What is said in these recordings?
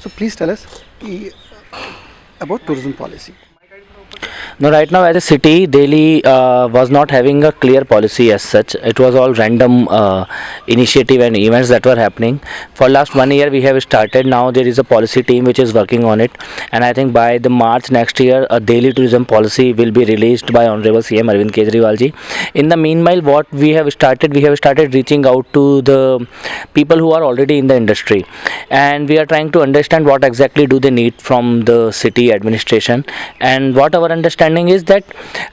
So please tell us about tourism policy. No, right now as a city, Delhi was not having a clear policy as such. It was all random initiative and events that were happening. For last 1 year, we have started. Now there is a policy team which is working on it, and I think by the March next year, a Delhi tourism policy will be released by Honorable CM Arvind Kejriwal ji. In the meanwhile, what we have started reaching out to the people who are already in the industry, and we are trying to understand what exactly do they need from the city administration, and what our understanding is that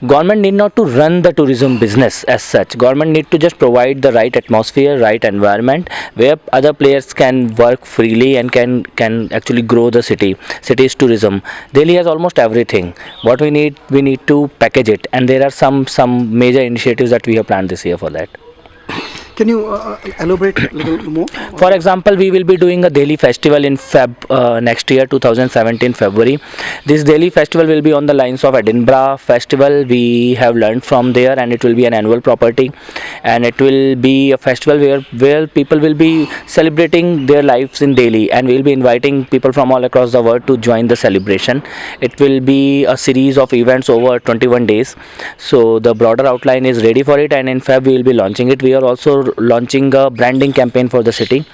government need not to run the tourism business as such. Government need to just provide the right atmosphere, right environment where other players can work freely and can actually grow the city's tourism. Delhi has almost everything. What we need to package it, and there are some major initiatives that we have planned this year for that. Can you elaborate a little more? For example, we will be doing a Delhi festival in next year, 2017 February. This Delhi festival will be on the lines of Edinburgh festival. We have learned from there, and it will be an annual property, and it will be a festival where people will be celebrating their lives in Delhi, and we will be inviting people from all across the world to join the celebration. It will be a series of events over 21 days. So the broader outline is ready for it, and in Feb we will be launching it. We are also launching a branding campaign for the city.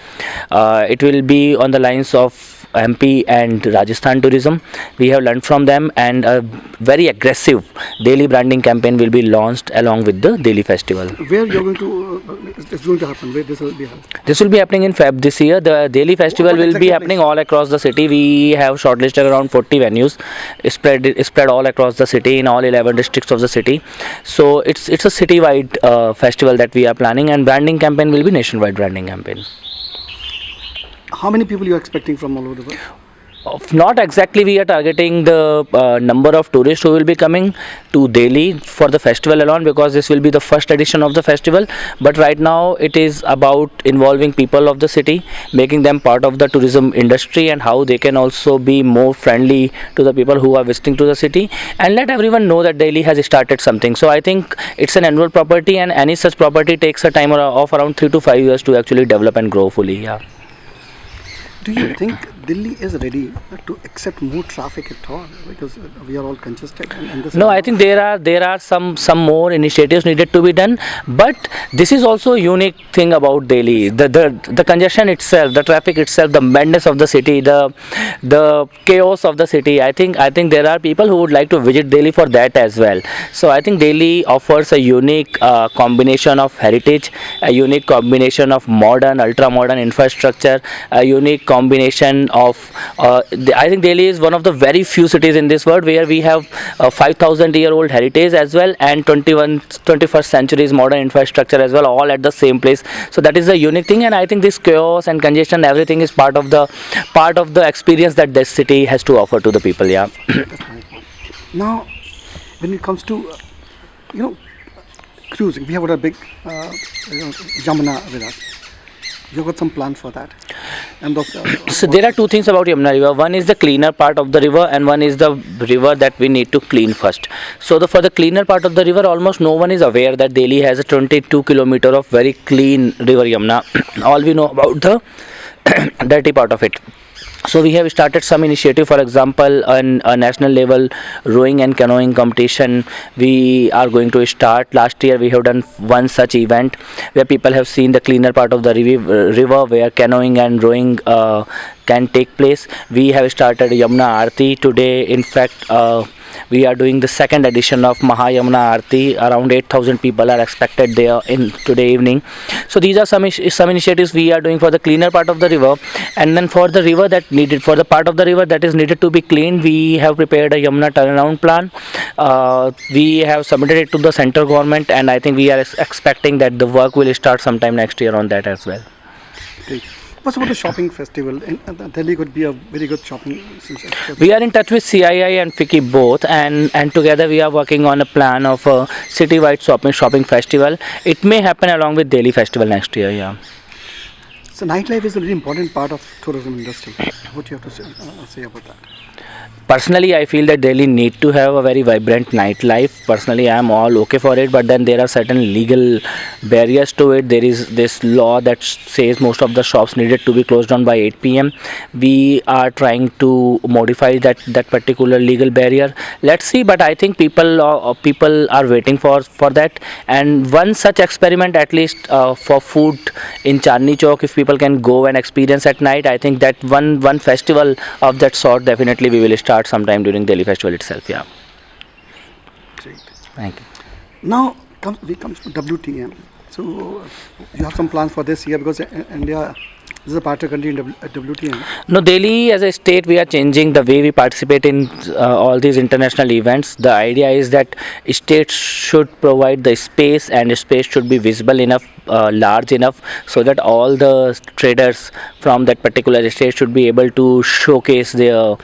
It will be on the lines of MP and Rajasthan tourism. We have learned from them, and a very aggressive Delhi branding campaign will be launched along with the Delhi festival. Where you're going to? It's going to happen. Where this will be held? This will be happening in Feb this year. The Delhi festival will be happening all across the city. We have shortlisted around 40 venues spread all across the city in all 11 districts of the city. So it's a citywide festival that we are planning, and branding campaign will be nationwide branding campaign. How many people you are expecting from all over the world? Not exactly, we are targeting the number of tourists who will be coming to Delhi for the festival alone, because this will be the first edition of the festival. But right now it is about involving people of the city, making them part of the tourism industry, and how they can also be more friendly to the people who are visiting to the city, and let everyone know that Delhi has started something. So I think it's an annual property, and any such property takes a time of around 3 to 5 years to actually develop and grow fully. Yeah. Do you think Delhi is ready to accept more traffic at all? Because we are all congested. And this No, I think there are some more initiatives needed to be done, but this is also a unique thing about Delhi. The congestion itself, the traffic itself, the madness of the city, the chaos of the city. I think there are people who would like to visit Delhi for that as well. So I think Delhi offers a unique combination of heritage, a unique combination of modern, ultra modern infrastructure, a unique combination of I think Delhi is one of the very few cities in this world where we have 5,000-year-old heritage as well, and 21st century's modern infrastructure as well, all at the same place. So that is a unique thing, and I think this chaos and congestion, everything is part of the experience that this city has to offer to the people. Yeah. now, when it comes to cruising, we have got a big Yamuna with us. You've got some plans for that. And those, So there are two things about Yamuna River. One is the cleaner part of the river, and one is the river that we need to clean first. So for the cleaner part of the river, almost no one is aware that Delhi has a 22 kilometer of very clean river Yamuna. All we know about the dirty part of it. So we have started some initiative. For example, on a national level rowing and canoeing competition we are going to start. Last year we have done one such event where people have seen the cleaner part of the river where canoeing and rowing can take place. We have started Yamuna Aarti today. In fact, we are doing the second edition of Maha Yamuna Aarti. Around 8,000 people are expected there in today evening. So these are some initiatives we are doing for the cleaner part of the river. And then for the part of the river that is needed to be cleaned, we have prepared a Yamuna turnaround plan. We have submitted it to the central government, and I think we are expecting that the work will start sometime next year on that as well. great. What's about the shopping festival? Delhi could be a very good shopping. We are in touch with CII and FICCI both, and together we are working on a plan of a citywide shopping festival. It may happen along with Delhi festival next year. Yeah. So nightlife is a very important part of tourism industry. What do you have to say about that? Personally, I feel that Delhi need to have a very vibrant nightlife. Personally, I am all okay for it, but then there are certain legal barriers to it. There is this law that says most of the shops needed to be closed down by 8 p.m. We are trying to modify that particular legal barrier. Let's see, but I think people are waiting for that. And one such experiment, at least for food in Chandni Chowk, if people can go and experience at night, I think that one festival of that sort definitely we will start sometime during Delhi festival itself. Yeah. Great. Thank you. Now we come to WTM. So you have some plans for this year because India is a partner country in WTM. No, Delhi as a state, we are changing the way we participate in all these international events. The idea is that states should provide the space, and space should be visible enough, large enough, so that all the traders from that particular state should be able to showcase their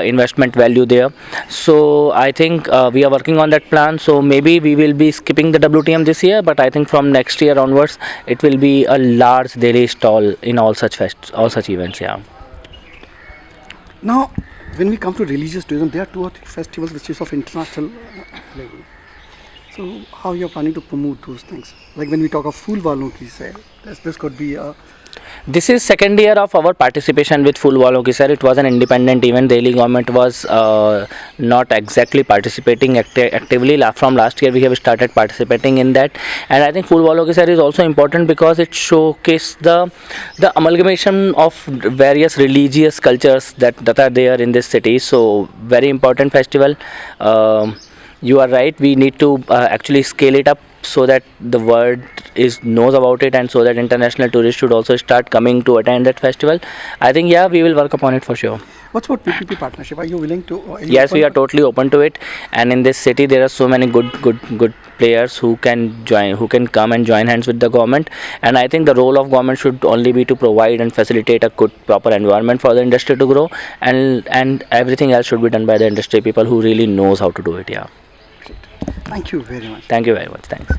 investment value there. So I think we are working on that plan. So maybe we will be skipping the WTM this year, but I think from next year onwards, it will be a large Delhi stall in all such events. Yeah. Now, when we come to religious tourism, there are 2 or 3 festivals which is of international level. So how you are planning to promote those things? Like when we talk of Phool Walon Ki Sair, this could be a This is second year of our participation with Phool Walon Ki Sair. It was an independent event. Delhi government was not exactly participating actively. From last year we have started participating in that, and I think Phool Walon Ki Sair is also important because it showcases the amalgamation of various religious cultures that are there in this city. So very important festival. You are right. We need to actually scale it up so that the world knows about it, and so that international tourists should also start coming to attend that festival. I think we will work upon it for sure. what's about PPP partnership? Are you willing to? Yes, we are totally open to it, and in this city there are so many good players who can come and join hands with the government. And I think the role of government should only be to provide and facilitate a good proper environment for the industry to grow, and everything else should be done by the industry people who really knows how to do it. Yeah. Great. Thank you very much. Thank you very much. Thanks.